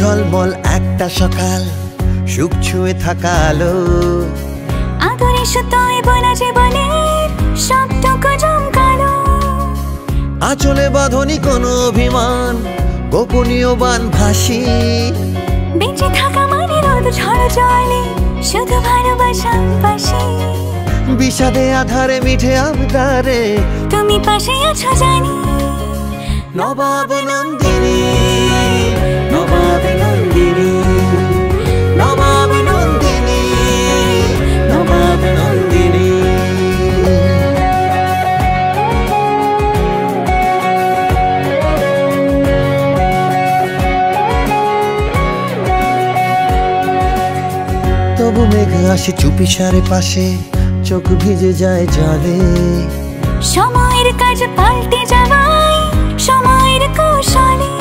ঝলমল একটা সকাল, সুখ ছুঁয়ে থাকা আলো, আদরে সুতোয় বোনা জীবনের সবটুকু জমকালো। আঁচলে বাঁধনি কোনো অভিমান, গোপনীয় বান ভাসি। বেঁচে থাকা মানে রোদ ঝড় জলে শুধু ভালোবাসা পাশে। বিষাদে আধারে মিঠে আবদারে তুমি পাশে আছো জানি। নবাব নন্দিনী, নবাব নন্দিনী, নবাব নন্দিনী, নবাব নন্দিনী। তবু মেঘ আসে চুপিসারে পাশে, চোখ ভিজে যায় জলে। সময়ের কাজ পাল্টে যাওয়ায় সময়ের কৌশলে।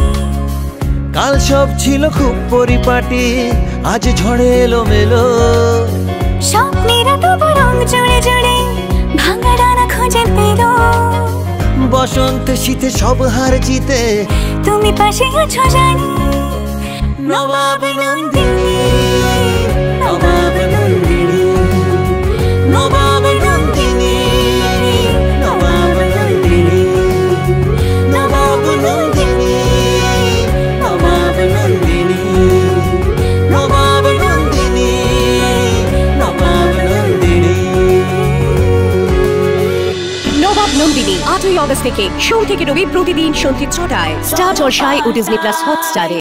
কাল সব ছিল খুব পরিপাটি, আজ ঝড়ে এলো মেলো। স্বপ্নেরা তবু রং জুড়ে জুড়ে ভাঙা ডানা খুঁজে পেল। বসন্তে শীতে সব হার জিতে তুমি পাশে আছো জানি। নবাব নন্দিনী, নবাব নন্দিনী, নবাব নন্দিনী, নবাব নন্দিনী, নবাব নন্দিনী, নবাব নন্দিনী, নবাব নন্দিনী, নবাব নন্দিনী। নবাব নন্দিনী 8ই অগস্ট থেকে, সোম থেকে রবি প্রতিদিন সন্ধ্যে 6টায় স্টার জলসায় ও ডিজনি প্লাস হটস্টারে।